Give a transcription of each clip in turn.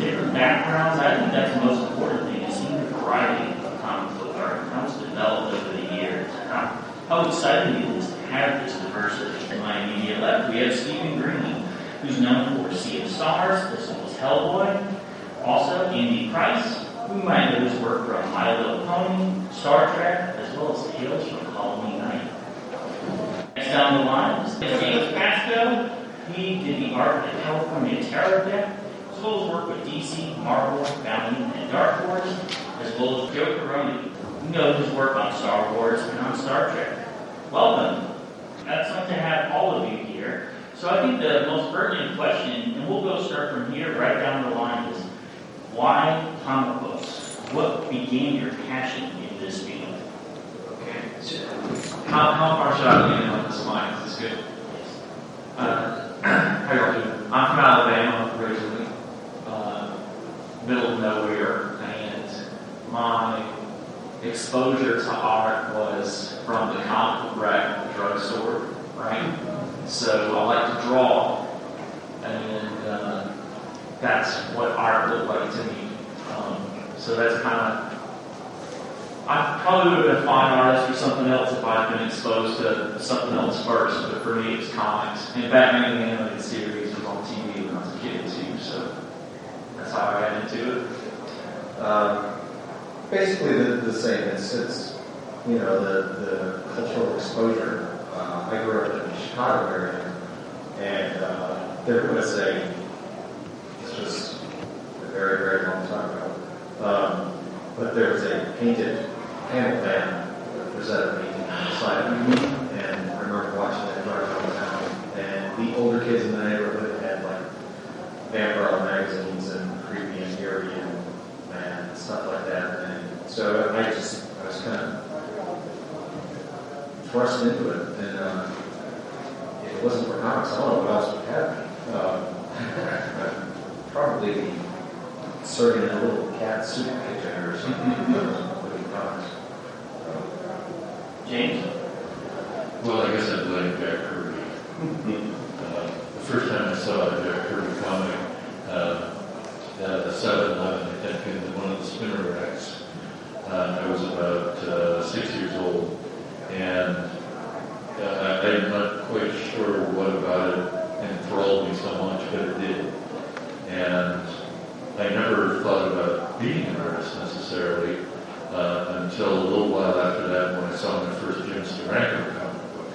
different backgrounds. I think that's the most important thing, is seeing the variety of comic book art and how it's developed over the years. How exciting it is to have this diversity. In my immediate left, we have Stephen Green, who's known for Sea of Stars, as well as Hellboy. Also, Andy Price, who you might know his work from My Little Pony, Star Trek, as well as Tales from Halloween Night. Next down the line is James Pascoe. He did the art of the California Terror deck, as well as work with DC, Marvel, Bounty, and Dark Horse, as well as Joe Corroney, who knows his work on Star Wars and on Star Trek. Welcome. That's fun to have all of you here. So I think the most pertinent question, and we'll go start from here right down the line, is why comic books? What began your passion in this field? Okay. So how far should I begin on this line? Is this good? How y'all doing? I'm from Alabama originally, middle of nowhere, and my exposure to art was from the comic book rack at the drugstore, right? So I like to draw, and that's what art looked like to me. So that's kind of, I probably would have been a fine artist or something else if I'd been exposed to something else first, but for me it was comics. And Batman the Animated Series was on TV when I was a kid too, so that's how I got into it. Basically the same. It's the cultural exposure. I grew up in the Chicago area, and there was it's just a very, very long time ago, but there was a painted panel van that presented a painting on the side of me, and I remember watching that drive around town, and the older kids in the neighborhood had like vampire magazines and creepy and eerie and stuff like that, and so I was kind of thrust into it, and if it wasn't for comics, I don't know what else would have me. I'd probably be serving in a little cat soup kitchen or something with comics. James? Well, I guess I'm blaming Jack Kirby. The first time I saw a Jack Kirby comic, at a 7-Eleven, I think, in one of the spinner racks. I was about 6 years old, and I'm not quite sure what about it enthralled me so much, but it did. And I never thought about being an artist necessarily until a little while after that, when I saw my first Jim Steranko comic book.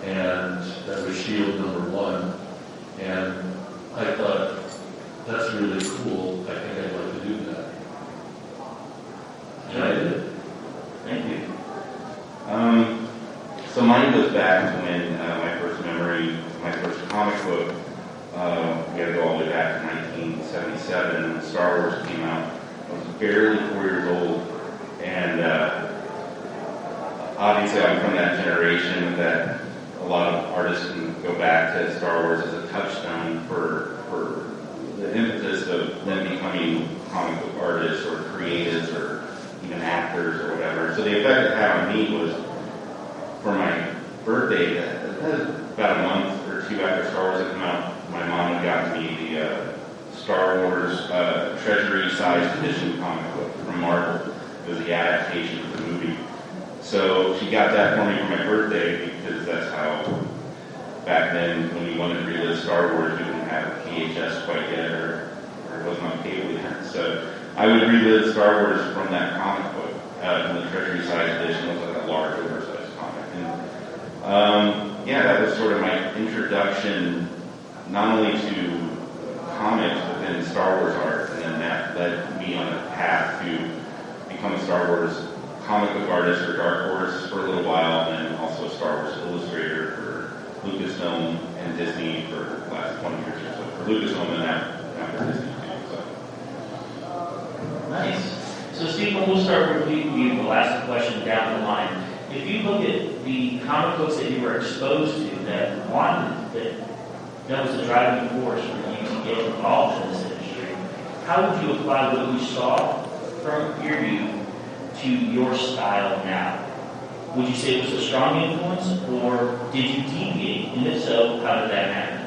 And that was Shield #1. And I thought, that's really cool. I think I'd like to do that. And I did. Thank you. So mine goes back to when my first comic book, we had to go all the way back to 1977 when Star Wars came out. I was barely 4 years old, and obviously I'm from that generation that a lot of artists can go back to Star Wars as a touchstone for the impetus of them becoming comic book artists or creatives or even actors or whatever. So the effect it had on me was, for my birthday, about a month or two after Star Wars had come out, my mom had gotten me the Star Wars Treasury-sized edition comic book from Marvel. It was the adaptation of the movie. So she got that for me for my birthday, because that's how, back then, when you wanted to relive Star Wars, you didn't have VHS quite yet, or it wasn't on cable yet. So I would relive Star Wars from that comic book, from the Treasury-sized edition. It was like a large, oversized comic. And that was sort of my introduction, not only to comics, but then Star Wars art, and then that led me on a path to become a Star Wars comic book artist for Dark Horse for a little while, and then also a Star Wars illustrator for Lucasfilm and Disney for the last 20 years or so. For Lucasfilm and after Disney too. So. Nice. So Stephen, we'll start with you. We'll ask the question down the line. If you look at the comic books that you were exposed to that was the driving force for you to get involved in this industry, how would you apply what you saw from your youth to your style now? Would you say it was a strong influence, or did you deviate? And if so, how did that happen?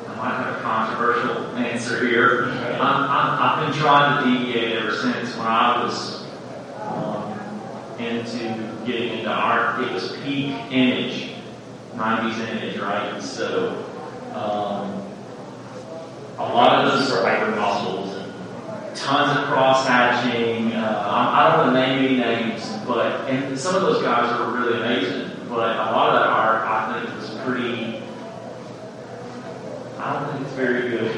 I might have a controversial answer here. I've been trying to deviate ever since when I was into getting into art. It was peak image, 90s image, right? So a lot of those for hyper muscles and tons of cross-hatching. I don't want to name any names, and some of those guys are really amazing, but a lot of that art I think was pretty, I don't think it's very good.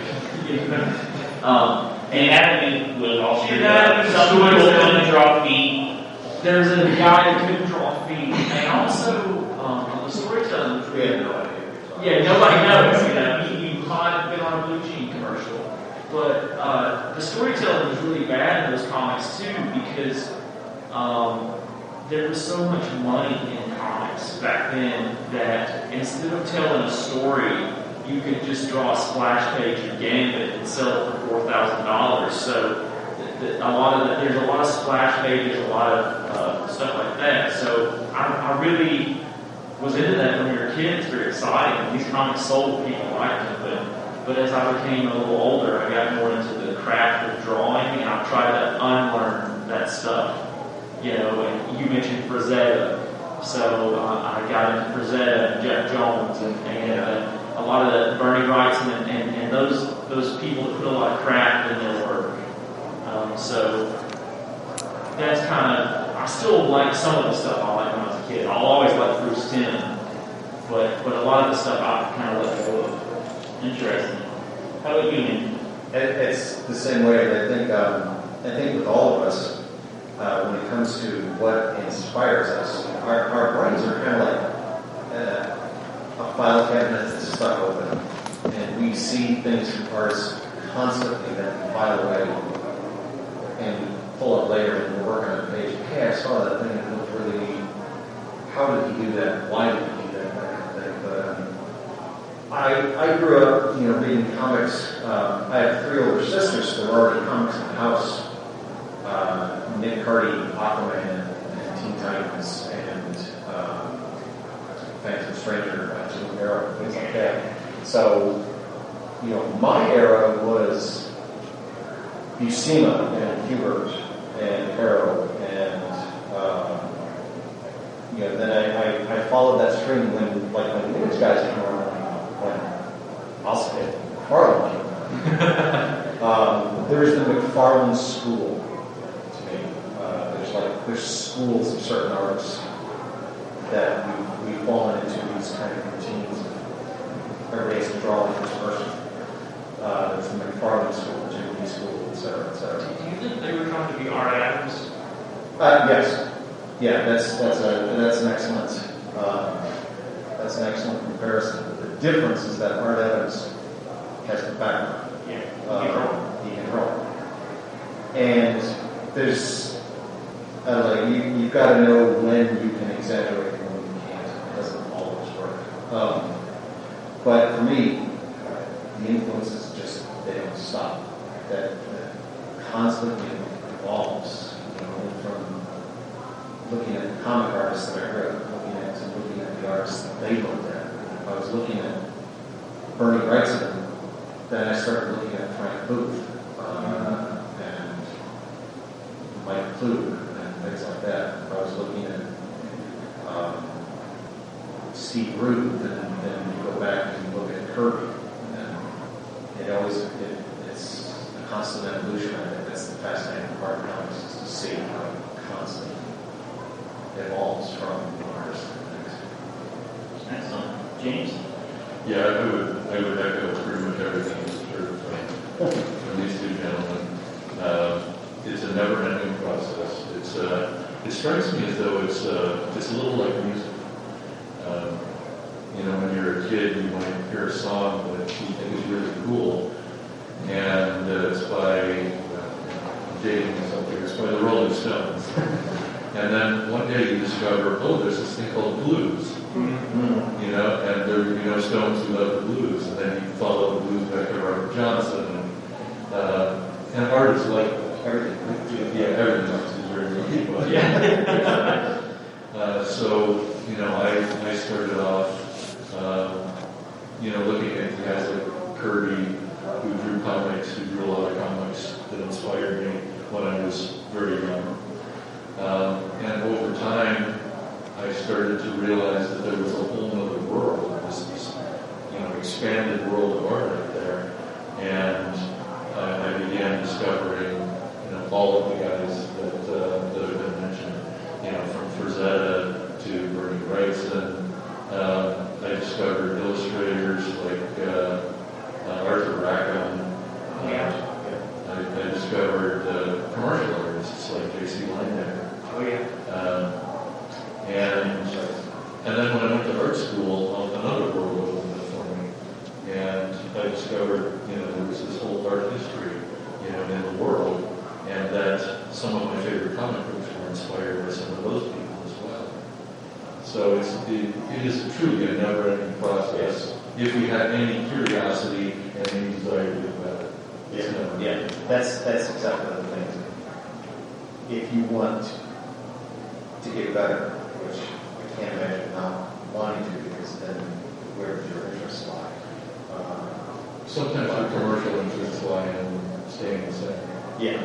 and that would also some people people couldn't draw feet. There's a guy that couldn't draw feet, and also the storytelling was really good. Yeah, nobody knows. He might have been on a Blue Jean commercial, but the storytelling was really bad in those comics too, because there was so much money in comics back then that instead of telling a story, you could just draw a splash page of Gambit and sell it for $4,000. So there's a lot of splash pages, a lot of stuff like that. So I really was into that when we were kids. Very exciting. These comics sold, people liked them, but as I became a little older, I got more into the craft of drawing, and I tried to unlearn that stuff. And you mentioned Frazetta, so I got into Frazetta and Jeff Jones and a lot of the Bernie Wrights and those people that put a lot of craft in their work. So that's kind of, I still like some of the stuff I liked when I was a kid. I'll always like Bruce Timm, but a lot of the stuff I kind of let go of. Interesting. How about you, man? It's the same way. I think with all of us, when it comes to what inspires us, our brains are kind of like a file cabinet that's stuck open, and we see things from artists constantly that we file away and pull up later and we're working on a page. Hey, I saw that thing and it looked really neat. How did he do that? Why did he do that? That kind of thing. But I grew up, reading comics. I have 3 older sisters, so there were already comics in the house. Nick Cardy, Aquaman, and Teen Titans, and Phantom Stranger, Jim Arrow, things like that. So, my era was Buscema and Hubert and Arrow, and then I followed that stream when the Image guys came around, when I'll say it, McFarlane came around. There's the McFarlane school to me. There's schools of certain artists that we've fallen into these kind of routines. Everybody has to draw like this person. There's the McFarlane school, Jimmy school, et cetera, et cetera. Do you think they were trying to be Art Adams? Yes. Yeah, that's an excellent comparison. The difference is that Art Adams has the background. Yeah, he can draw. And there's you've got to know when you can exaggerate and when you can't. It doesn't always work. But for me, the influences they don't stop. That constantly evolves. From looking at the comic artists that I grew up looking at the artists that they looked at. If I was looking at Bernie Wrightson, then I started looking at Frank Booth and Mike Klug and things like that. If I was looking at Steve Rude, then you go back and you look at Kirby. And it's a constant evolution. I think that's the fascinating part of comics, is to see how it constantly evolves from artist to the next. Excellent. James? Yeah, I would echo pretty much everything that's heard from these two gentlemen. It's a never-ending process. It strikes me as though it's a little like music. When you're a kid, you might hear a song that you think is really cool, and it's by dating something. It's by the Rolling Stones. And then one day you discover, there's this thing called blues. Mm-hmm. And there are Stones who love the blues, and then you follow the blues back to Robert Johnson, and artists like everything. Yeah, everything else is very easy, but so I started off, looking at guys like Kirby, who drew comics, who drew a lot of comics that inspired me when I was very young. And over time, I started to realize that there was a whole other world, this expanded world of art out there. And I began discovering, all of the guys that have been mentioned, from Frazetta to Bernie Wrightson. I discovered illustrators like Arthur Rackham. I discovered commercial artists like J.C. Linebacker. Oh yeah. And then when I went to art school, another world opened up for me. And I discovered, there was this whole art history, in the world, and that some of my favorite comic books were inspired by some of those people as well. So it is truly a never-ending process if we have any curiosity and any desire to do better. Yeah, that's exactly the thing. If you want to get better, which I can't imagine not wanting to, because then where does your interest lie? Sometimes your commercial interests lie in staying the same. Yeah.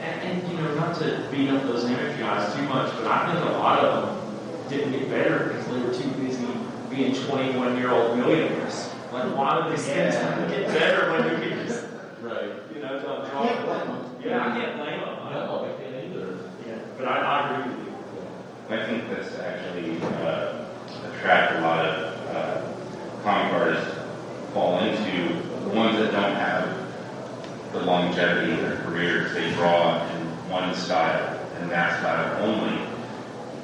And not to beat up those image guys too much, but I think a lot of them didn't get better because they were too busy being 21-year-old millionaires. Like, why did these things get better when you can just, don't draw them? Yeah, I can't blame them. No, I can't either. Yeah, but I agree with you. I think that's actually a trap a lot of comic artists fall into. The ones that don't have the longevity in their careers, they draw in one style and that style only.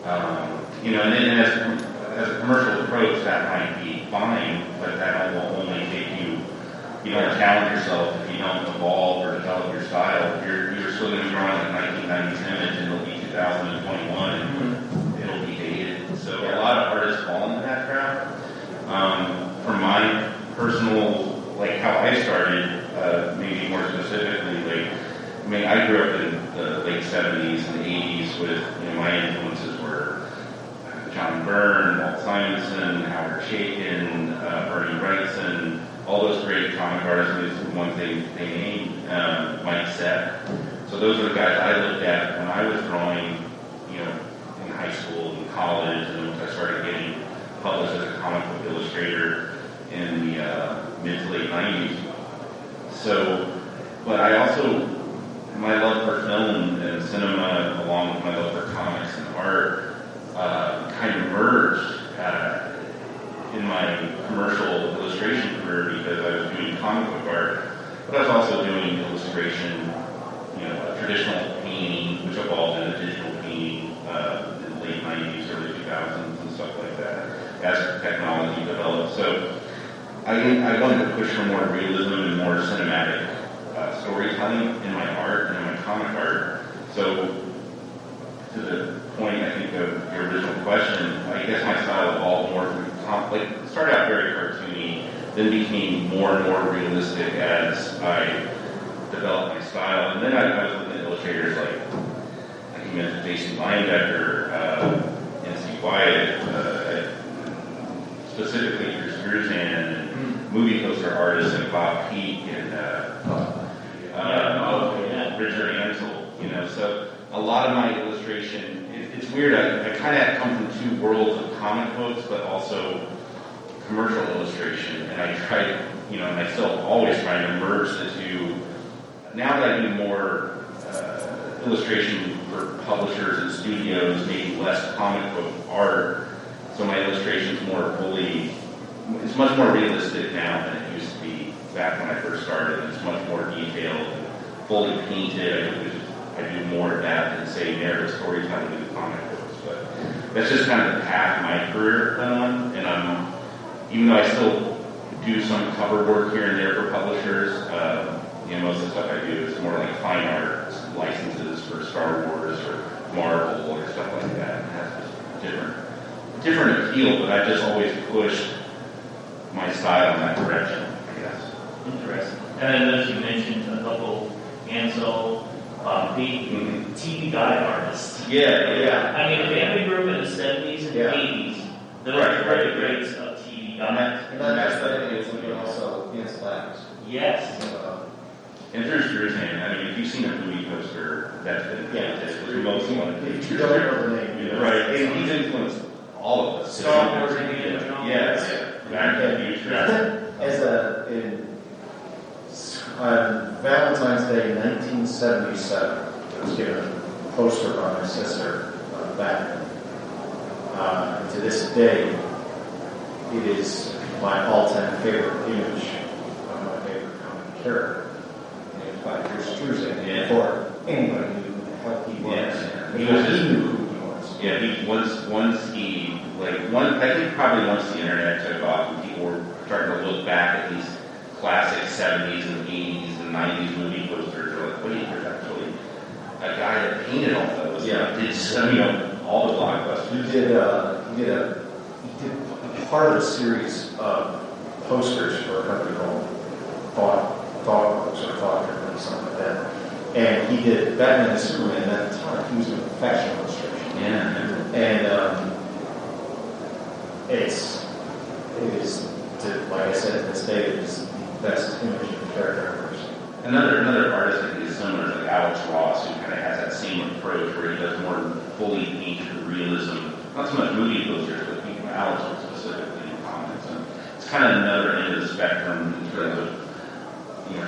And then as a commercial approach, that might be fine, but that will only take you. You don't challenge yourself if you don't evolve or develop your style. You're still going to be drawing a 1990s image, and it'll be 2021, and it'll be dated. So a lot of artists fall into that trap. From my personal, how I started, maybe more specifically, I grew up in the late 70s and 80s with, my influences were John Byrne, Walt Simonson, Howard Chaykin, Bernie Wrightson, all those great comic artists, the ones they named, Mike Sepp. So those are the guys I looked at when I was drawing, in high school and college, and once I started getting published as a comic book illustrator in the mid to late 90s. So, but I also, my love for film and cinema, along with my love for comics and art, kind of merged in my commercial illustration career because I was doing comic book art, but I was also doing illustration, traditional painting, which evolved into digital painting in the late 90s, early 2000s, and stuff like that, as technology developed. So I wanted to push for more realism and more cinematic storytelling in my art and in my comic art. So to the point, I think, of your original question, I guess my style evolved more from it started out very cartoony, then became more and more realistic as I developed my style. And then I was looking at illustrators like you mentioned, Jason Linebacker, N.C. Wyatt, specifically Chris Gruzan, and movie poster artists like Bob Peak and Richard Ansel. So a lot of my illustration, it's weird. I kind of come from two worlds of comic books, but also commercial illustration, and I tried, myself always trying to merge the two. Now that I do more illustration for publishers and studios, maybe less comic book art, so my illustration's it's much more realistic now than it used to be back when I first started. It's much more detailed and fully painted. I do more of that than, say, narrative storytelling in comic books. But that's just kind of the path my career went on. And even though I still do some cover work here and there for publishers, most of the stuff I do is more like fine art licenses for Star Wars or Marvel or stuff like that. It has this different appeal, but I've just always pushed my style in that direction, I guess. Interesting. And then as you mentioned, a couple, Ansel, Pete, TV guide artists. Yeah. I mean, Family Group in the 70s and 80s, those were the greats of TV guides. And that's the thing is we can also Vince Labs. Yes. And there's Jerusalem. I mean, if you've seen a movie poster, that's been fantastic. With most one of If you don't know the name, you know. Right, and he's influenced all of us. Star Wars, Indiana Jones. Yes. Back to the Future. On Valentine's Day 1977, I was given a poster by my sister back then. To this day, it is my all-time favorite image of my favorite comic character. And it's by Chris Struzan. Yeah. For anybody who knew who the hell he was. Yeah. He knew who he was. Yeah, I think probably once the internet took off and people were starting to look back at these classic 70s and 80s and 90s movie posters, they're like, wait, there's actually a guy that painted all those. Yeah. Did all the blockbusters. He did part of a series of posters for a company called Thought Works or Thought or something like that. And he did Batman and Superman at the time. He was doing fashion illustration. Yeah. And it is, like I said, to this day, it is the best image of the character I've ever seen. Another artist that is similar is like Alex Ross, who kind of has that same approach where he does more fully painted realism. Not so much movie posters, but people Alex specifically in comics. And it's kind of another end of the spectrum in terms of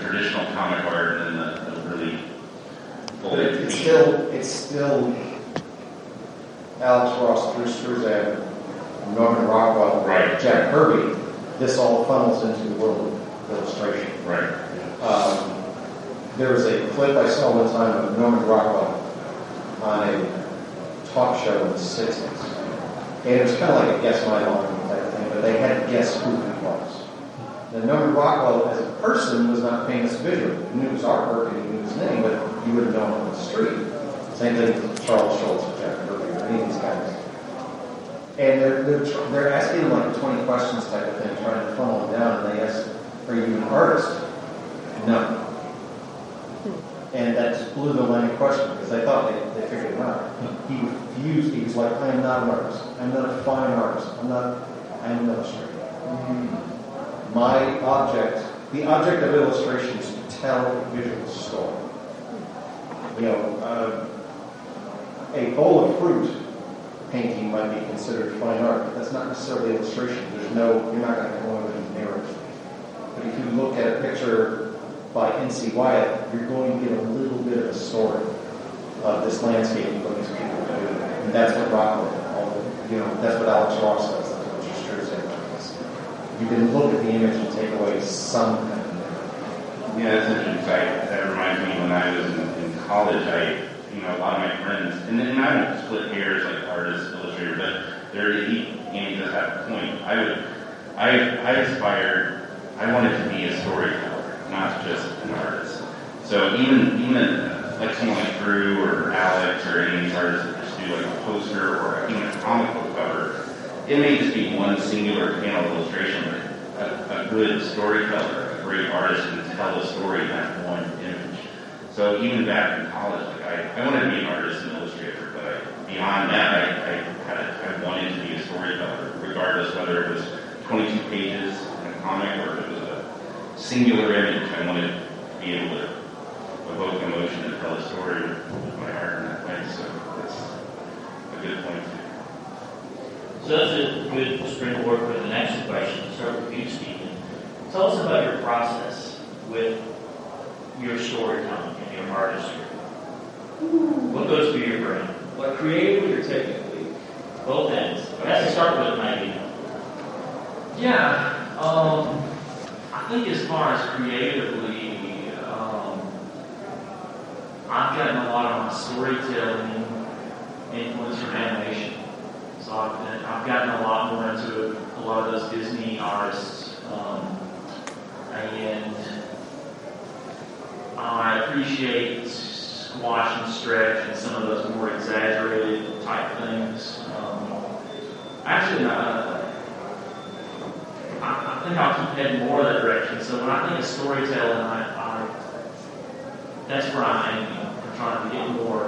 traditional comic art and then the really fully It's still Alex Ross, Bruce Struzan, Norman Rockwell, Right. Jack Kirby. This all funnels into the world of illustration. Right. There was a clip I saw one time of Norman Rockwell on a talk show in the 60s. And it was kind of like a guess my line type thing, but they had to guess who he was. Now, Norman Rockwell, as a person, was not famous visually. You knew his artwork and you knew his name, but you wouldn't know him on the street. Same thing with Charles Schultz or Jack Kirby or any of these guys. And they're asking him like 20 questions type of thing, trying to funnel him down, and they ask, are you an artist? No. And that just blew the line of question because they thought they figured him out. He refused. He was like, I am not an artist. I'm not a fine artist. I am an illustrator. My object, the object of illustration is to tell a visual story. A bowl of fruit painting might be considered fine art, but that's not necessarily illustration. You're not going to go over the narrative. But if you look at a picture by N.C. Wyatt, you're going to get a little bit of a story of this landscape and what these people do. And that's what Rockwell, that's what Alex Ross does. That's what Schuster says. You can look at the image and take away some kind of narrative. Yeah, that's interesting. That reminds me when I was in college, a lot of my friends, and then I don't split hairs like artists, illustrators, but Andy does have a point. I wanted to be a storyteller, not just an artist. So even like someone like Drew or Alex or any of these artists that just do like a poster or even a comic book cover, it may just be one singular panel illustration, but a good storyteller, a great artist can tell a story in that one image. So even back in college, I wanted to be an artist and illustrator, but beyond that, I wanted to be a storyteller, regardless whether it was 22 pages in a comic or if it was a singular image. I wanted to be able to evoke emotion and tell a story with my art in that way. So that's a good point. So that's a good springboard for the next question. Start with you, Stephen. Tell us about your process with your storytelling and your artistry. What goes through your brain? Like creatively or technically? Both ends. It has to start with an idea. Yeah, I think as far as creatively, I've gotten a lot of my storytelling influence from animation. So I've gotten a lot more into a lot of those Disney artists, and I appreciate squash and stretch and some of those more exaggerated type things. Actually, I think I'll keep heading more that direction. So when I think of storytelling, that's where I'm aiming. I'm trying to get more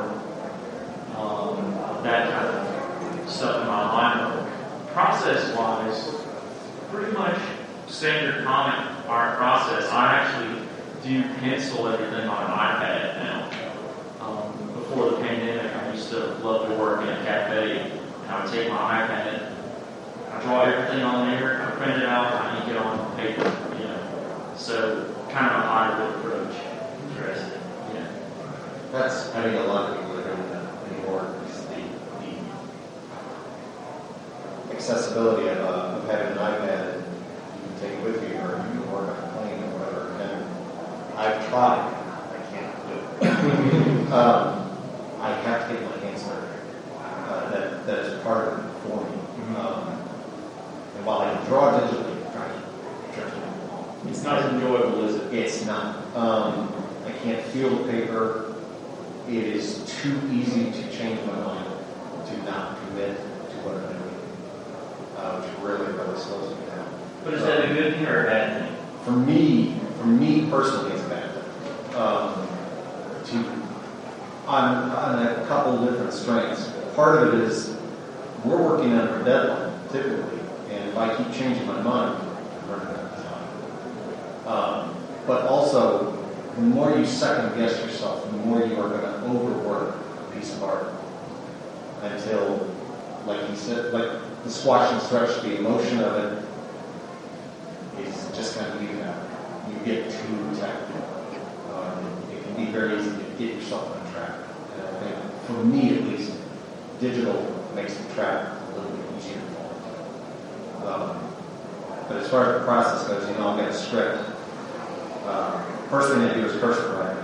of that kind of stuff in my line work. Process-wise, pretty much standard comic our process, I actually do pencil everything on an iPad now. Before the pandemic, I used to love to work in a cafe, and I would take my iPad, I draw everything on there, I print it out, I ink it on paper, you know. So kind of a hybrid approach. Interesting. Yeah. That's, I mean, a lot of people are doing that anymore. Is the accessibility of having an iPad and you can take it with you, or you can work on a plane or whatever. And I've tried. I can't do it. I have to get my hands dirty. That is part of it for me. And while I can draw digitally, It's not as enjoyable, is it? it's not. I can't feel the paper. It is too easy to change my mind to not commit to what I'm doing, which really slows me down. But is that a good thing or a bad thing? For me personally, it's a bad thing. On a couple different strengths. Part of it is we're working under a deadline, typically, and if I keep changing my mind, I'm running out of time. But also, the more you second guess yourself, the more you are going to overwork a piece of art until, like you said, like the squash and stretch, the emotion of it is just going to leave it out. You get too technical. It can be very easy to get yourself on track. And I think, for me at least, digital makes the track a little bit easier. But as far as the process goes, I'll get a script. First thing I do is cursive write.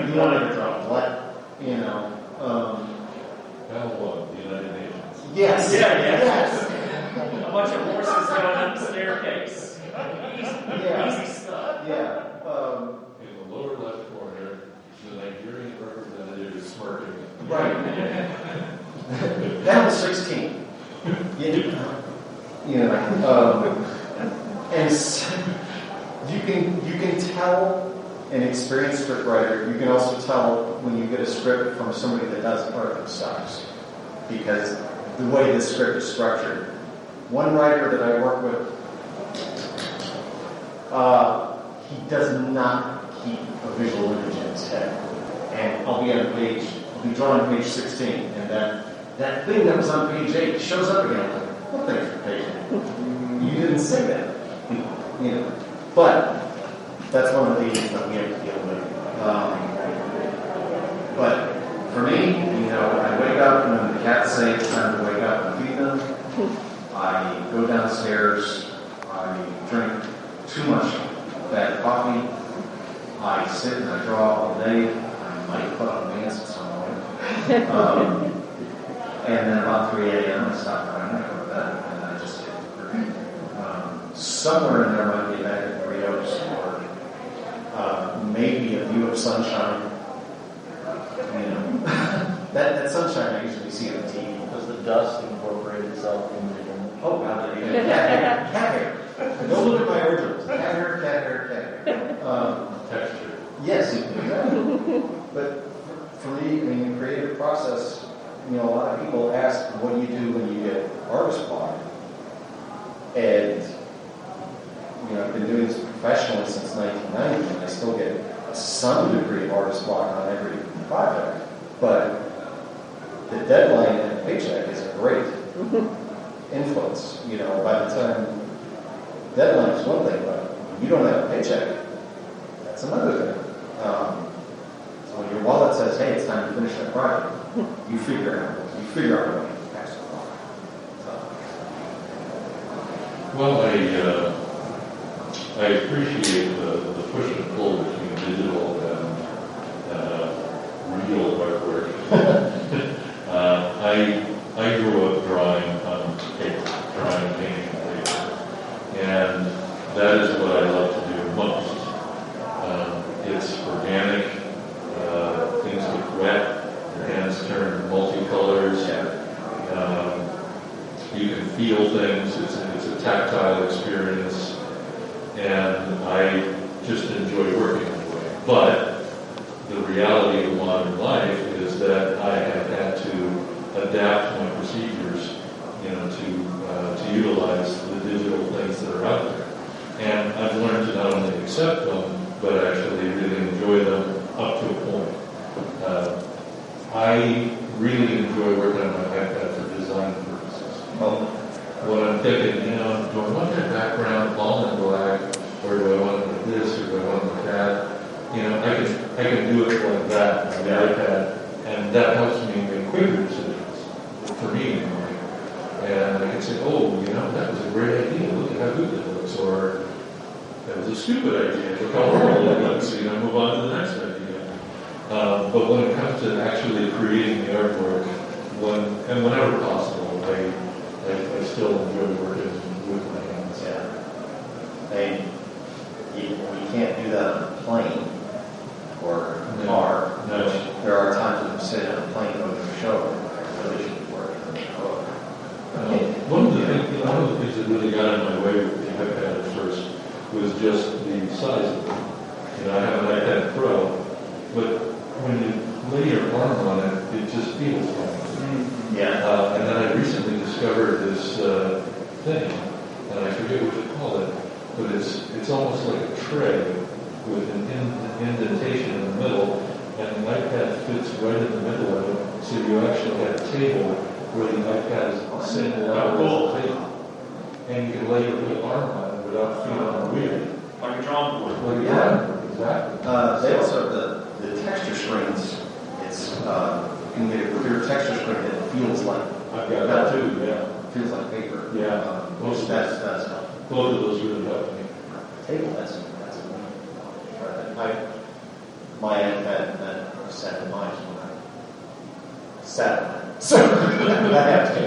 You want to draw what? The United Nations. Yes. Yes. A bunch of horses going up the staircase. Easy stuff. Yeah. In the lower left corner, the Nigerian representative is smirking. Right. That was 16. And you can tell an experienced script writer. You can also tell when you get a script from somebody that doesn't write their sucks, because the way the script is structured. One writer that I work with, he does not keep a visual image in his head, and I'll be drawing page 16, and that thing that was on page 8 shows up again. I'm like, what thing's for page 8? You didn't say that. But that's one of the things that we have to deal with. But for me, I wake up and when the cats say it's time to wake up and feed them, I go downstairs, I drink too much bad coffee, I sit and I draw all day, I might put on pants at some point. And then about 3 a.m. I stop drawing, I go to bed, and I just hit the groove. Somewhere in there might be a bag of Doritos, or maybe a view of sunshine. That sunshine I usually see on TV. Does the dust incorporate itself into the image? Oh, wow, there you go. Cat hair. Don't look at my originals. Cat hair. Texture. Yes, exactly. But for me, in the creative process, a lot of people ask, what do you do when you get artist block? And I've been doing this professionally since 1990, and I still get some degree of artist block on every project. But the deadline and the paycheck is a great influence. By the time deadline is one thing, but when you don't have a paycheck, that's another thing. So when your wallet says, "Hey, it's time to finish that project," you figure out a way to pass it on. Well, I appreciate the push and pull between digital and real artwork. I grew up drawing on paper, drawing, painting on paper, and that is what I love to do most. It's organic, things get wet, your hands turn multicolors, you can feel things, it's a tactile experience, and I just enjoy working that way. But the reality of modern life is that I have had to adapt my procedures, to utilize the digital things that are out there. accept them, but actually really enjoy them up to a point. I really enjoy working on my iPad for design purposes. When I'm thinking, do I want that background all in black, or do I want it with this, or do I want it with that? I can do it like that on the iPad, and that helps me make quicker decisions, for me anyway. And I can say, that was a great idea, look at how good it looks, or that was a stupid idea, look how horrible it looks, move on to the next idea. But when it comes to actually creating the artwork, whenever possible, I still enjoy working with my hands. Yeah. You can't do that on a plane or a car. No. There are times when you sit in a plane going to a show, I really should be working on the show. One of the things that really got in my way with the iPad at first was just the size of it. I have an iPad Pro, but when you lay your arm on it, it just feels funny. Yeah. And then I recently discovered this thing, and I forget what you call it, but it's almost like a tray with an indentation in the middle, and the iPad fits right in the middle of it, so you actually have a table where the iPad is singled out as a table. And you can lay your arm on it without feeling weird. Like a drawing board. Like a drawing board, exactly. They also have the texture screens. It's you can get a clear texture screen that feels like I've got that too, yeah. Feels like paper. Yeah. That's helpful. Both of those really help me. Table, that's my iPad that sat in mine when I sat on it. So that has to.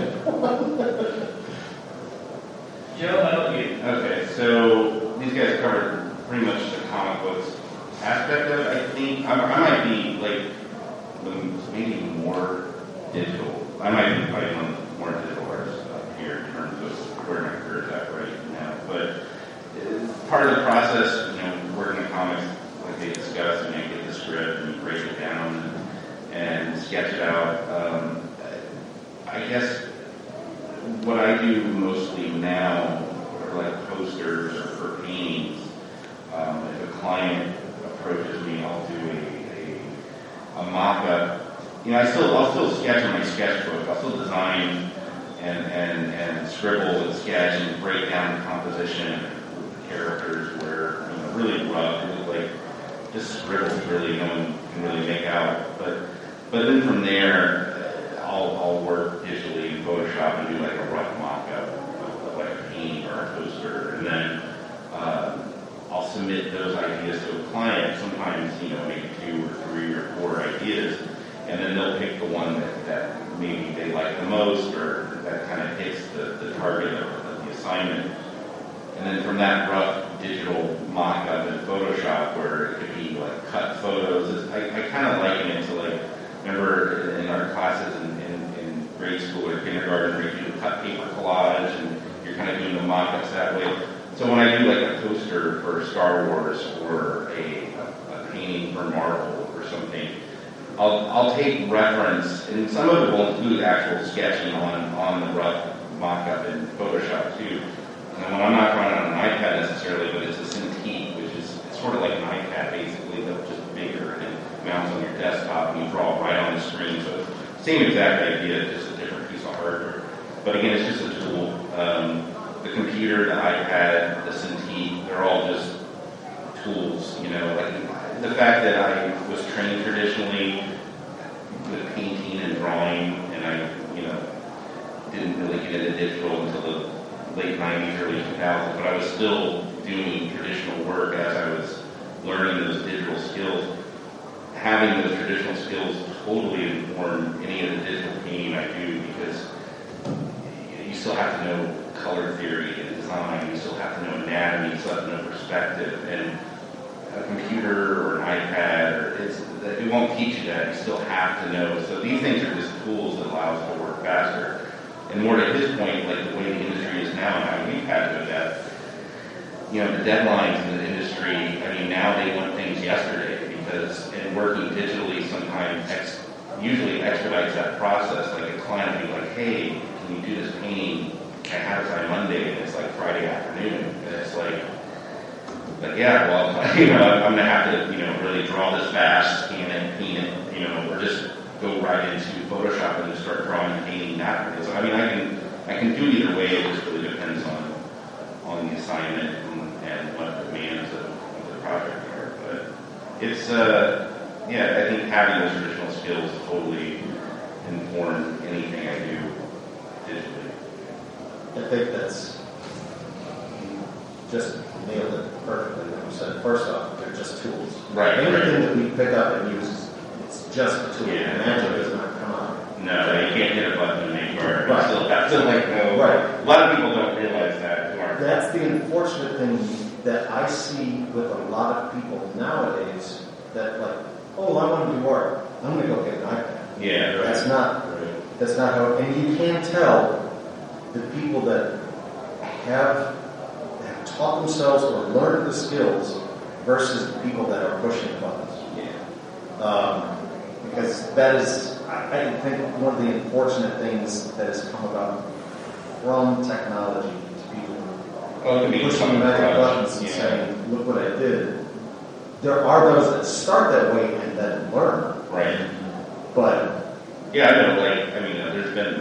Joe, how about you? Okay, so these guys covered pretty much the comic books aspect of it. I think I might be maybe more digital. I might be probably one of the more digital artists here in terms of where my career is at right now. But part of the process, working in comics, like they discussed, and you get the script and you break it down and sketch it out. I guess what I do mostly now are like posters or for paintings. If a client approaches me, I'll do a mock-up. I'll still sketch on my sketchbook. I'll still design and scribble and sketch and break down the composition with the characters where, really rough, really just scribbles really no one can really make out. But then from there, I'll work digitally in Photoshop and do like a rough mock-up of like a painting or a poster, and then I'll submit those ideas to a client. Sometimes, maybe 2 or 3 or 4 ideas, and then they'll pick the one that maybe they like the most or that kind of hits the target of the assignment. And then from that rough digital mock-up in Photoshop, where it could be like cut photos, I kind of liken it to remember in our classes in grade school or kindergarten where you do cut paper collage and you're kind of doing the mock-ups that way. So when I do like a poster for Star Wars or a painting for Marvel or something, I'll take reference, and some of it will include actual sketching on the rough mock-up in Photoshop too. And when I'm not running on an iPad necessarily, but it's a Cintiq, which is sort of like an iPad basically, but just bigger and mounts on your desktop, and you draw right on the screen. So same exact idea, just a different piece of hardware. But again, it's just a tool. The computer, the iPad, the Cintiq, they're all just tools. The fact that I was trained traditionally with painting and drawing, and I, didn't really get into digital until the late 90s, early 2000s, but I was still doing traditional work as I was learning those digital skills. Having those traditional skills totally inform any of the digital painting I do, because you still have to know color theory and design, you still have to know anatomy, you still have to know perspective, and a computer or an iPad, it won't teach you that. You still have to know. So these things are just tools that allow us to work faster. And more to his point, like the way the industry is now and how we've had to adapt, the deadlines in the industry, now they want things yesterday, because in working digitally sometimes usually expedites that process. Like a client will be like, hey, can you do this painting? I have it by Monday, and it's like Friday afternoon. And it's like, But yeah, well, I'm going to have to, really draw this fast, scan it, paint it, or just go right into Photoshop and just start drawing and painting that way. So, I can do either way. It just really depends on the assignment and what the demands of the project are. But it's, I think having those traditional skills totally inform anything I do digitally. I think that's, you just nailed it perfectly when you said, first off, they're just tools. Right. Anything that we pick up and use, it's just a tool. Yeah. Magic does not come out. No, you can't hit a button and make art. Right. Still have to no. Right. A lot of people don't realize that. That's the unfortunate thing that I see with a lot of people nowadays that oh, I want to do art. I'm going to go get an iPad. Yeah. That's not how, and you can tell the people that have taught themselves or learned the skills versus the people that are pushing buttons. Yeah. Because that is, I think, one of the unfortunate things that has come about from technology to people pushing magic buttons and saying, look what I did. There are those that start that way and then learn. Right. But yeah, I know, there's been,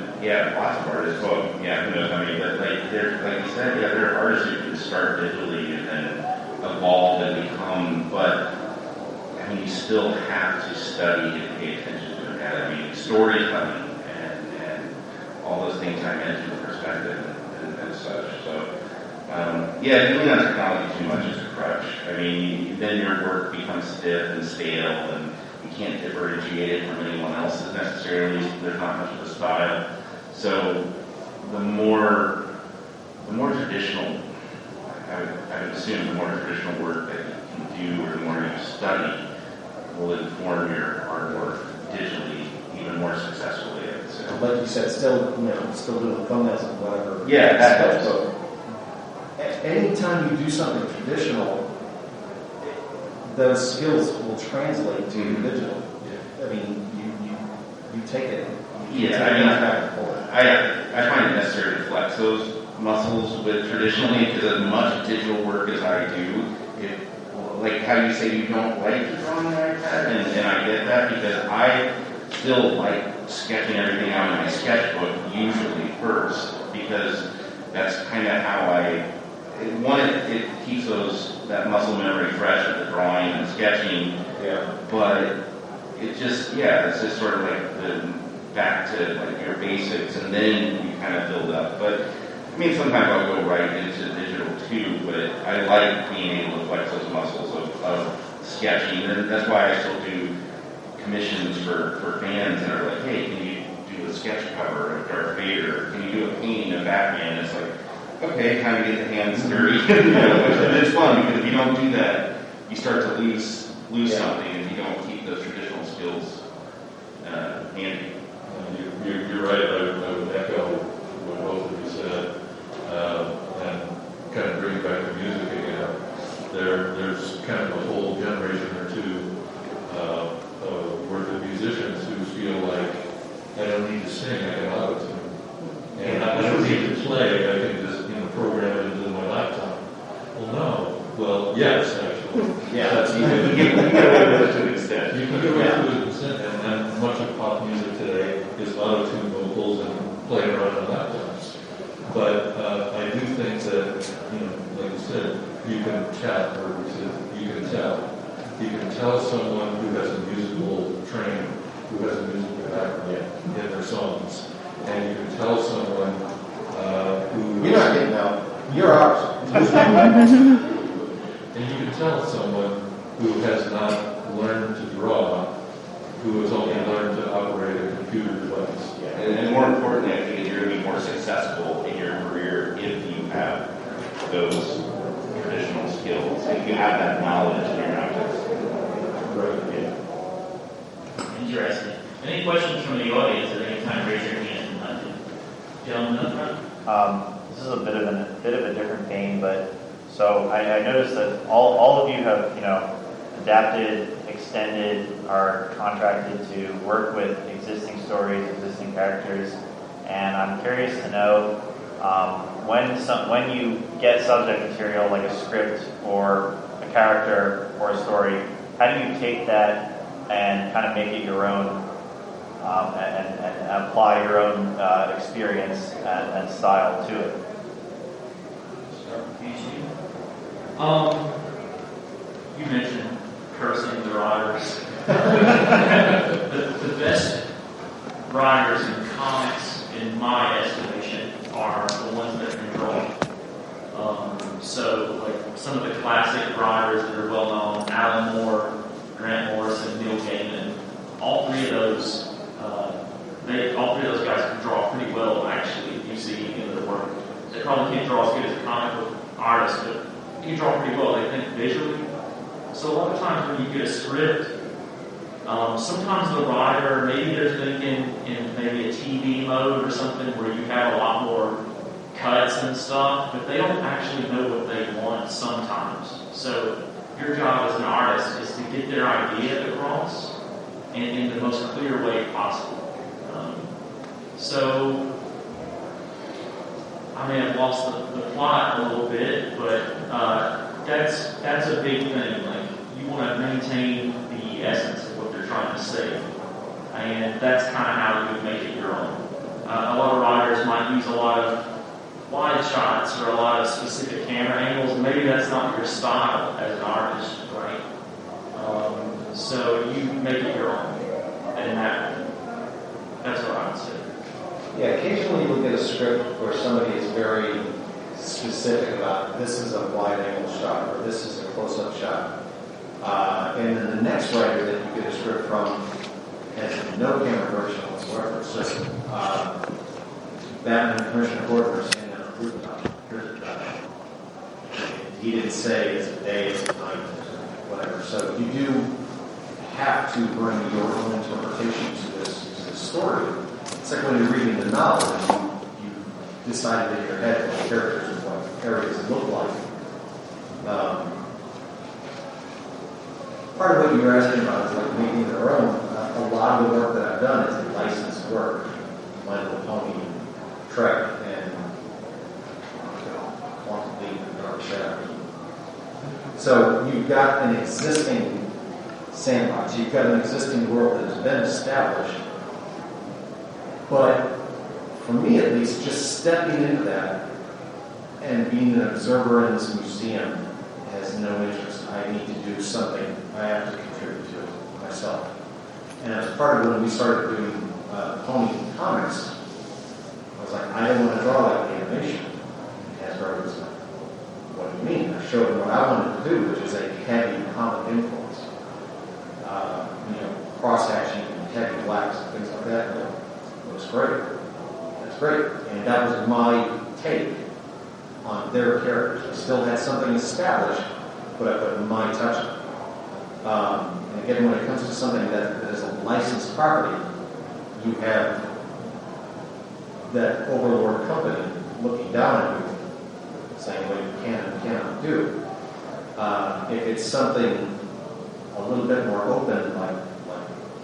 lots of artists, well, who knows, but there's, like you said, there are artists who can start digitally and then evolve and become, but, you still have to study and pay attention to that. Storytelling and all those things I mentioned, perspective and such. So, dealing on technology too much is a crutch. Then your work becomes stiff and stale and you can't differentiate it from anyone else's necessarily. There's not much of a style. So the more traditional, I would assume the more traditional work that you can do or the more you study will inform your artwork digitally even more successfully. So. Like you said, still doing thumbnails and whatever. Yeah, that helps. Anytime you do something traditional, those skills will translate to digital. Yeah. You take it. I find it necessary to flex those muscles with traditionally because as much digital work as I do, like how you say you don't like to draw on the iPad, and I get that because I still like sketching everything out in my sketchbook usually first because that's kind of how it keeps that muscle memory fresh with the drawing and sketching. Yeah. But it's just sort of like the back to like your basics, and then you kind of build up. But sometimes I'll go right into digital too. But I like being able to flex those muscles of sketching, and that's why I still do commissions for fans that are like, hey, can you do a sketch cover of Darth Vader? Can you do a painting of Batman? And it's like, okay, kind of get the hands dirty. And it's fun because if you don't do that, you start to lose something if you don't keep those traditional skills handy. You're right. I would echo what both of you said, and kind of bring back the music again. There's kind of a whole generation or two worth of musicians who feel like I don't need to sing, I can auto-tune, and I don't need to play, I can just program it into my laptop. Well, no. Well, yes, actually. Yeah. You can get away with it to an extent. You can get away with it to an extent, and much of pop music today is auto-tune vocals and playing around on laptops. But I do think that, like you said, you can tell. You can tell someone who has a musical training, who has a musical background in their songs, and you can tell someone who... You're not getting out. You're ours. And you can tell someone who has not learned to draw, who has only learned to operate a computer device. Yeah. And more importantly, I think you're going to be more successful in your career if you have those traditional skills, if you have that knowledge in your objects. Right. Yeah. Interesting. Any questions from the audience at any time? Raise your hand. Gentlemen up front. This is a bit of a different vein, but so I noticed that all of you have adapted, extended, are contracted to work with existing stories, existing characters, and I'm curious to know when you get subject material like a script or character or a story, how do you take that and kind of make it your own and apply your own experience and style to it? You mentioned cursing the writers. the best writers in comics, in my estimation, are the ones that can draw. So, like some of the classic writers that are well known, Alan Moore, Grant Morrison, Neil Gaiman, all three of those guys can draw pretty well. Actually, if you see any of their work, they probably can't draw as good as a comic book artist, but they can draw pretty well. They think visually. So a lot of times when you get a script, sometimes the writer, maybe they're thinking in maybe a TV mode or something where you have a lot more cuts and stuff, but they don't actually know what they want sometimes. So your job as an artist is to get their idea across in the most clear way possible. So I may have lost the plot a little bit, but that's a big thing. Like, you want to maintain the essence of what they're trying to say, and that's kind of how you make it your own. A lot of writers might use a lot of wide shots or a lot of specific camera angles, and maybe that's not your style as an artist, right? So you make it your own, and that's what I would say. Yeah, occasionally you'll get a script where somebody is very specific about this is a wide angle shot or this is a close-up shot. And then the next writer that you get a script from has no camera version whatsoever. It's just Batman and Commissioner Gordon are standing on a rooftop. Here's the shot. He didn't say it's a day, it's a night, whatever. So you do have to bring your own interpretation to this story. It's like when you're reading the novel and you decided in your head what characters and what areas look like. Part of what you were asking about is like making their own. A lot of the work that I've done is licensed work. My Little Pony, Trek, and Quantum Leap and Dark Shadows. So you've got an existing sandbox. You've got an existing world that has been established. But for me, at least, just stepping into that and being an observer in this museum has no interest. I need to do something. I have to contribute to it myself. And as part of when we started doing Pony comics, I was like, I don't want to draw like the animation. And Hasbro was like, what do you mean? I showed him what I wanted to do, which is a heavy comic influence. Cross-hatching and heavy blacks and things like that. Looks great. That's great. And that was my take on their characters. I still had something established, but I put my touch on it. And again, when it comes to something that is a licensed property, you have that overlord company looking down at you, saying what you can and cannot do. If it's something a little bit more open, like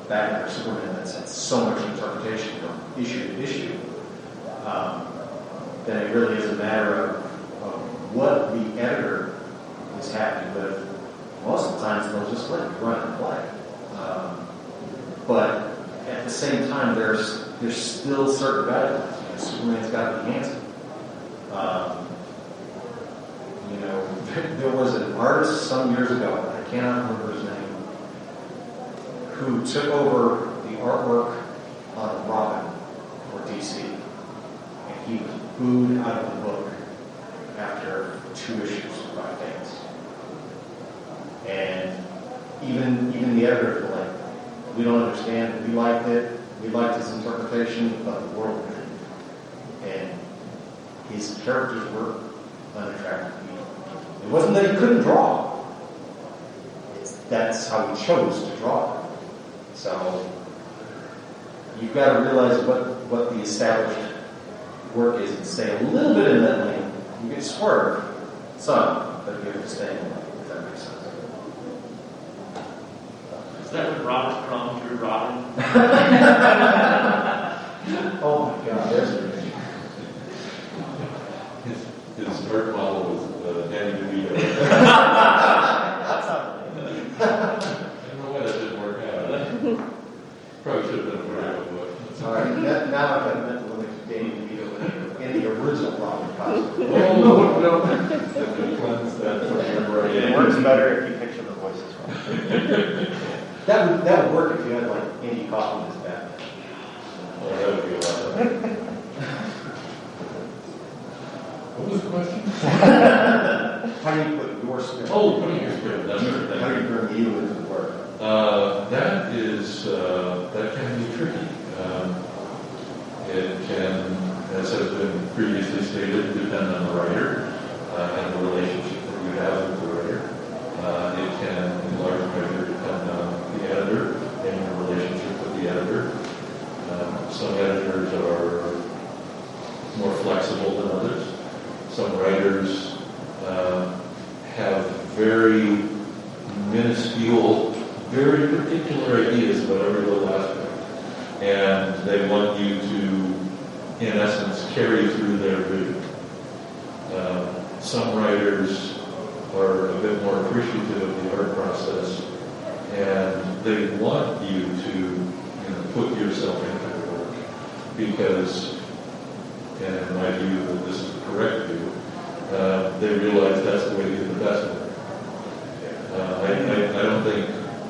Batman or Superman, that's had so much interpretation from issue to issue, then it really is a matter of what the editor is happy with. Most of the times they'll just let you run and play. But at the same time, there's still certain guidelines. Superman's got to be handsome. There was an artist some years ago, I cannot remember his name, who took over the artwork on Robin for DC. And he was booed out of the book after 2 issues by fans. And even the editors were like, we don't understand, we liked it, we liked his interpretation, but the world didn't. And his characters were unattractive. It wasn't that he couldn't draw. That's how he chose to draw. So you've got to realize what the established work is and stay a little bit in that lane. You can swerve some, but you have to stay in the lane, if that makes sense. Is that what Robert Crumb drew Robin? Oh my God, there's a His art model was Danny DeVito. as well. That would work if you had like Andy Kaufman as Batman. Well, that would be a lot of fun. What was the question? How do you put your spin? Oh, putting your spin, that's right. How do you bring you into the work? That can be tricky. It can, as has been previously stated, depend on the writer and the relationship that you have with the writer. It can, in large measure, depend on the editor and your relationship with the editor. Some editors are more flexible than others. Some writers have very minuscule, very particular ideas about every little aspect. And they want you to, in essence, carry through their vision. Some writers are a bit more appreciative of the art process, and they want you to put yourself into the work because, and in my view, that this is the correct view, they realize that's the way to get the best work.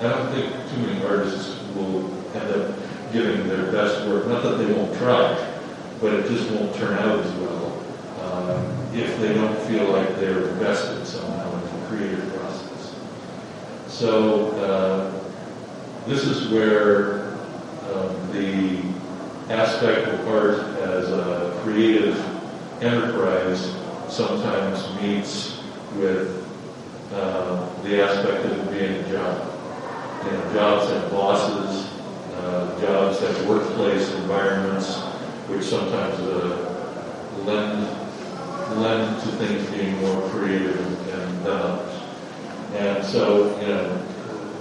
I don't think too many artists will end up giving their best work. Not that they won't try, but it just won't turn out as well if they don't feel like they're invested somehow in the creative process. So this is where the aspect of art as a creative enterprise sometimes meets with the aspect of it being a job. Jobs have bosses, jobs have workplace environments, which sometimes lend to things being more creative and balanced. And so,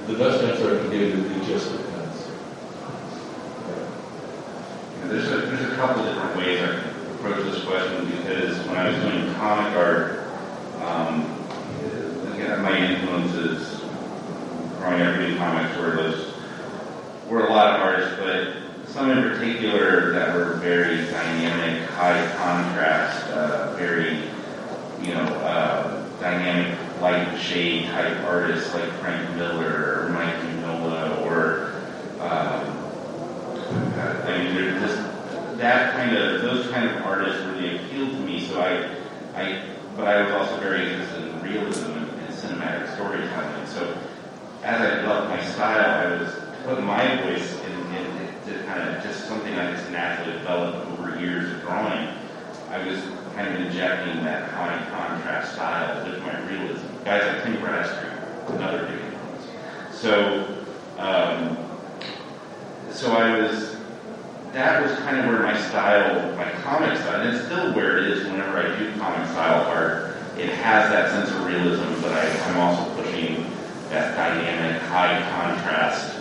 the best answer I can give you is it just depends. There's a couple different ways I can approach this question because when I was doing comic art, again, my influences growing up reading comics were a lot of artists, but some in particular that were very dynamic, high contrast, very dynamic light and shade type artists like Frank Miller or Mike Mignola or those kind of artists really appealed to me. So but I was also very interested in realism and cinematic storytelling. So as I developed my style, I was putting my voice into kind of just something I just naturally developed over years of drawing. I was kind of injecting that high contrast style with my realism. Guys like Tim Bradstreet, another big influence. That was kind of where my style, my comic style, and it's still where it is whenever I do comic style art. It has that sense of realism, but I'm also pushing that dynamic, high contrast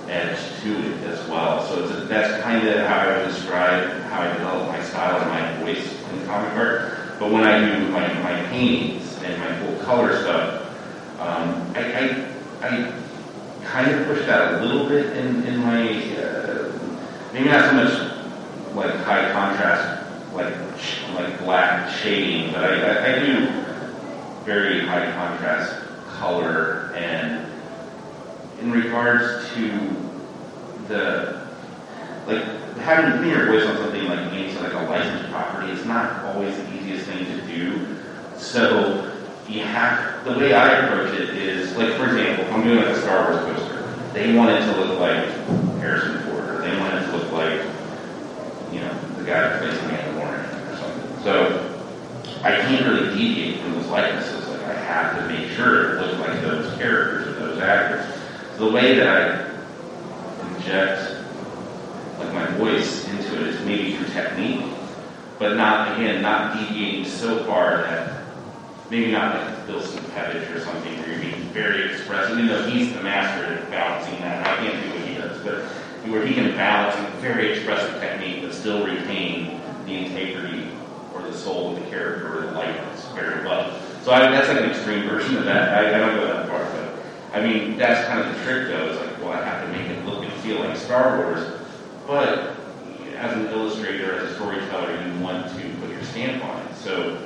edge to it as well. So that's kind of how I would describe how I develop my style and my voice in comic art. But when I do my paintings and my full color stuff, I kind of push that a little bit in my, maybe not so much like high contrast, like black shading, but I do very high contrast color. And in regards to having to put your voice on something like a licensed property is not always the easiest thing to do. So the way I approach it is, like, for example, if I'm doing like a Star Wars poster, they want it to look like Harrison Ford, or they want it to look like, the guy who plays Mandalorian or something. So I can't really deviate from those likenesses. Like, I have to make sure it looks like those characters or those actors. So the way that I inject my voice into it is maybe through technique, but not deviating so far that maybe not like Bill Sienkiewicz or something where you're being very expressive, even though he's the master at balancing that. I can't do what he does, but where he can balance a very expressive technique but still retain the integrity or the soul of the character or the likeness very well. So that's like an extreme version of that. I don't go that far, but I mean, that's kind of the trick though, is like, well, I have to make it look and feel like Star Wars, but as an illustrator, as a storyteller, you want to put your stamp on it. So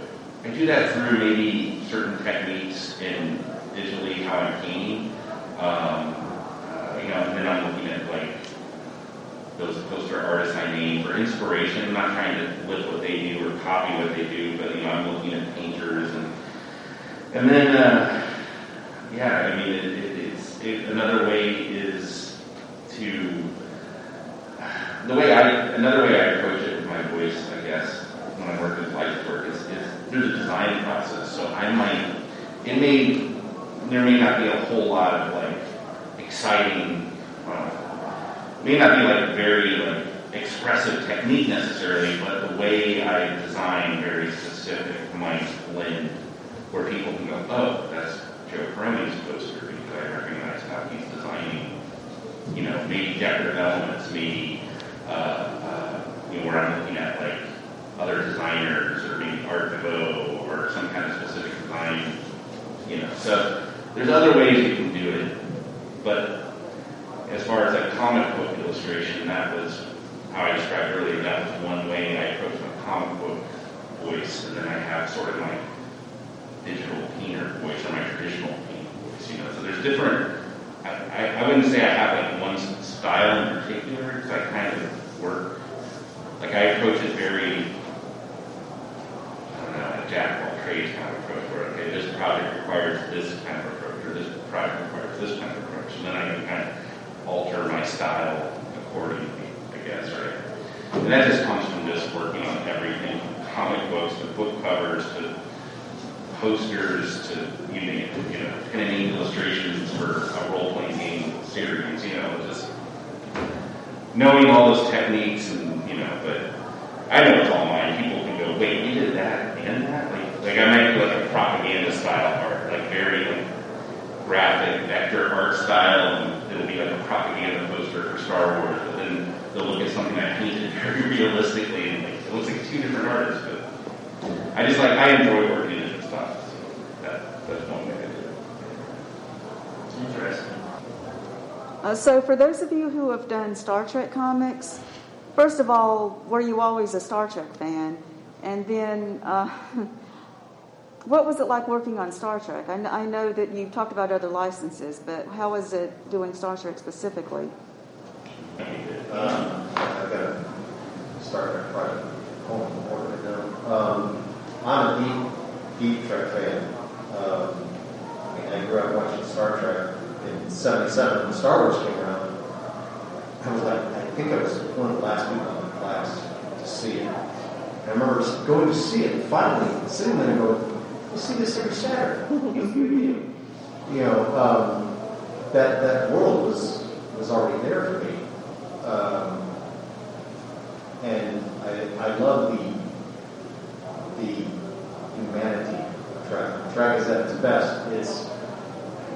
I do that through maybe certain techniques in visually how I'm painting. artists I name for inspiration. I'm not trying to lift what they do or copy what they do, but I'm looking at painters and then yeah, I mean another way is to another way I approach it with my voice, I guess, when I work with light work is through the design process. So there may not be a whole lot of like exciting, may not be like very like expressive technique necessarily, but the way I design very specific might blend where people can go, oh, that's Joe Corroney's poster because I recognize how he's designing, maybe decorative elements, maybe where I'm looking at like other designers or maybe Art Nouveau or some kind of specific design, So there's other ways you can do it, but as far as like comic book illustration, that was how I described earlier. That was one way I approached my comic book voice, and then I have sort of my digital painter voice or my traditional painter voice. So there's different. I wouldn't say I have like one style in particular because I kind of work. Like I approach it very, a jack of all trades kind of approach where, okay, this project requires this kind of approach, or this project requires this kind of approach. And then I can kind of alter my style accordingly, I guess, right? And that just comes from just working on everything from comic books to book covers to posters to, you name it, pinning illustrations for a role-playing game series, just knowing all those techniques and, but I know it's all mine. People can go, wait, you did that and that? Like I might do like a propaganda style art, like very like graphic vector art style, and it'll be like a propaganda poster for Star Wars, but then they'll look at something I painted very realistically and it looks like two different artists, but I enjoy working in different styles, so that's one way I do it. Interesting. So for those of you who have done Star Trek comics, first of all, were you always a Star Trek fan? And then, what was it like working on Star Trek? I know that you talked about other licenses, but how was it doing Star Trek specifically? I've got a Star Trek project home right now. I'm a deep Trek fan. I grew up watching Star Trek in '77 when Star Wars came around. I think I was one of the last people in the class to see it. And I remember going to see it, and finally sitting there and going, we'll see this every Saturday. That world was already there for me. And I love the humanity of Trek. Trek is at its best.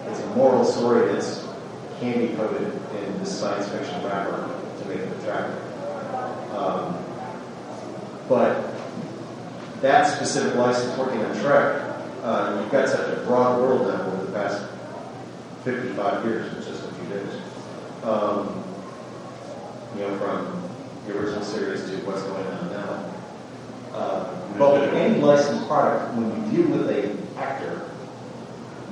It's a moral story that's candy-coated in this science fiction wrapper to make it attractive. But that specific license working on Trek, you've got such a broad world now over the past 55 years in just a few days. From the original series to what's going on now. But with any licensed product, when you deal with an actor,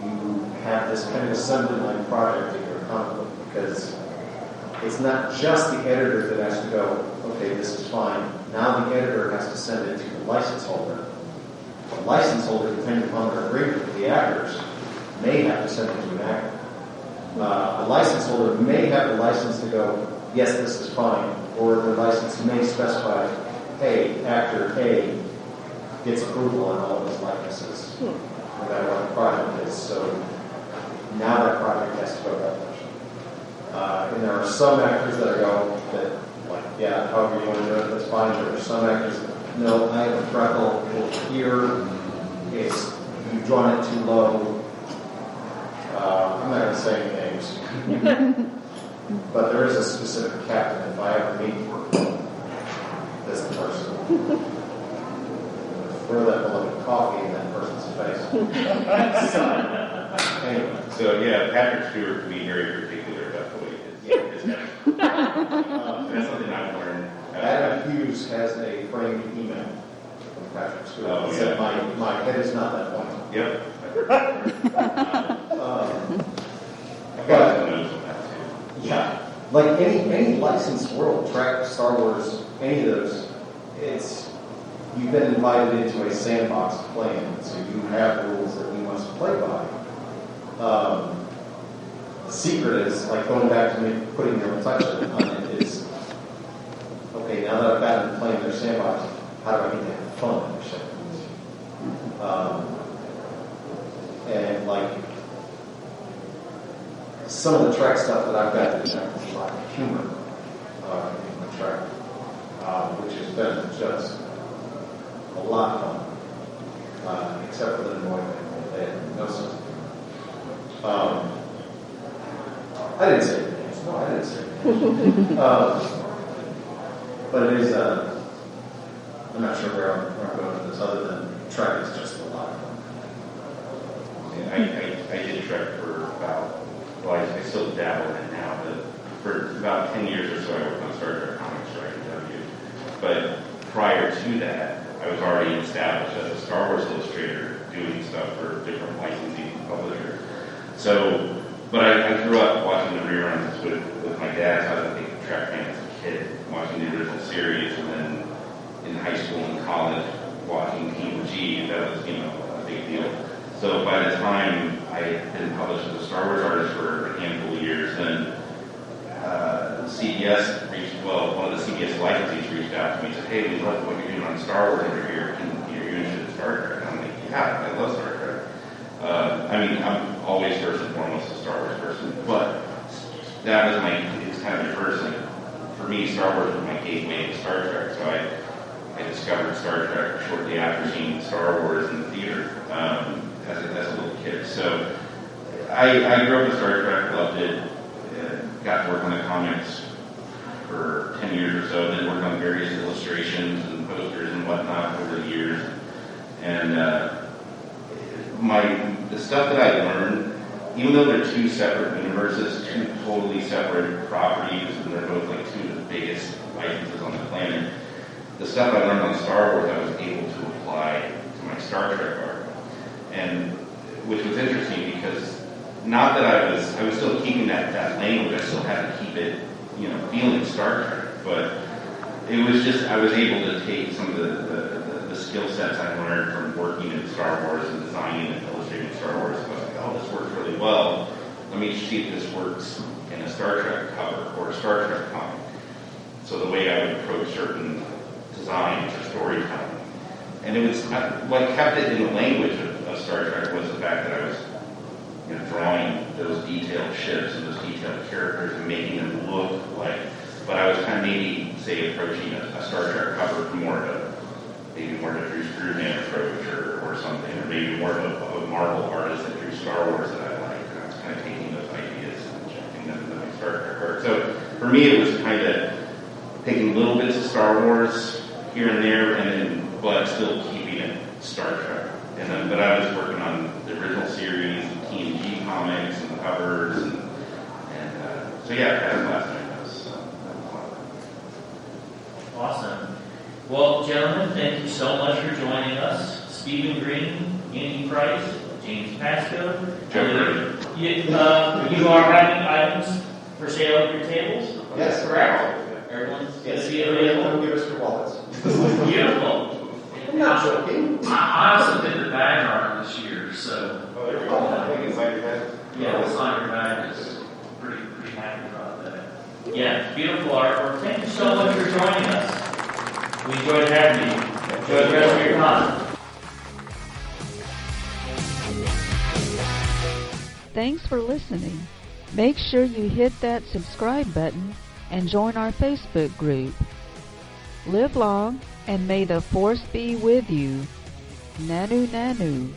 you have this kind of assembly-line project in your comic book because it's not just the editor that has to go, okay, this is fine. Now the editor has to send it to the license holder. The license holder, depending upon their agreement with the actors, may have to send it to an actor. A license holder may have the license to go, yes, this is fine, or the license may specify, hey, actor A gets approval on all of his likenesses, no matter what the project is. So now that project has to go to that person. And there are some actors that however you want to do it, that's fine. But there are some actors that, no, I have a freckle here. You've drawn it too low. I'm not going to say any names. But there is a specific captain. If I ever meet this person, throw that beloved coffee in that person's face. Anyway. So yeah, Patrick Stewart can be very particular about the way his that's something I've learned. Adam Hughes has a framed email from Patrick Stewart. Oh, He said, my head is not that one. Yep. But, yeah. like any licensed world, Trek, Star Wars, any of those, you've been invited into a sandbox plan, so you have rules that you must play by. The secret is, like going back to me putting your reflection on it, is, okay, now that I've gotten to playing their sandbox, how do I get to have fun in their sandbox? And like, some of the Trek stuff that I've got to do, there's a lot of humor in the Trek, which has been just a lot of fun, except for the annoying thing. They had no sense of humor. I didn't say names. No, I didn't say names. But it is, I'm not sure where I'm going with this, other than Trek is just a lot of fun. I did Trek for about, well, I still dabble in it now, but for about 10 years or so I worked on Star Trek comics for IDW. But prior to that, I was already established as a Star Wars illustrator doing stuff for different licensing publishers. So, but I grew up watching the reruns with my dad. So I was a big Trek fan as a kid, watching the original series, and then in high school and college watching TNG. That was, a big deal. So by the time I had been published as a Star Wars artist for a handful of years, then CBS one of the CBS licensees reached out to me and said, hey, we love what you're doing on Star Wars over here. You're interested in Star Trek? And I'm like, yeah, I love Star Trek. I'm always first and foremost a Star Wars person, but that was it's kind of reversing. For me, Star Wars was my gateway to Star Trek, so I discovered Star Trek shortly after seeing Star Wars in the theater as a little kid. So I grew up with Star Trek, loved it, got to work on the comics for 10 years or so, then worked on various illustrations and posters and whatnot over the years. And the stuff that I learned, even though they're two separate universes, two totally separate properties, and they're both like two of the biggest licenses on the planet, the stuff I learned on Star Wars I was able to apply to my Star Trek art. And which was interesting because not that I was still keeping that language, I still had to keep it, feeling Star Trek, but it was just, I was able to take some of the skill sets I learned from working in Star Wars and designing and illustrating Star Wars. I was like, oh, this works really well. Let me see if this works in a Star Trek cover or a Star Trek comic. So the way I would approach certain designs or storytelling. And it was, what kept it in the language of Star Trek was the fact that I was drawing those detailed ships and those detailed characters and making them look like, but I was kind of maybe, say, approaching a Star Trek cover from more of a Drew Struzan approach or something, or maybe more of a Marvel artist that drew Star Wars that I liked, and I was kind of taking those ideas and injecting them into my Star Trek art. So for me, it was kind of taking little bits of Star Wars here and there, but still keeping it Star Trek. But I was working on the original series, the TNG comics, and the covers, and so yeah, I had a blast doing those. So that was fun. Awesome. Well, gentlemen, thank you so much for joining us. Stephen Green, Andy Price, James Pascoe. Joe Corroney. You are having items for sale at your tables? Yes, correct. Everyone's going to be available. Don't give us your wallets. Beautiful. I'm not joking. I also did the bag art this year, so There we go. I think it's like your bag. yeah, the sign your bag is pretty happy about that. Yeah, beautiful artwork. Thank you so much for joining us. We enjoyed having you. Enjoy the rest of your time. Thanks for listening. Make sure you hit that subscribe button and join our Facebook group. Live long, and may the Force be with you. Nanu Nanu.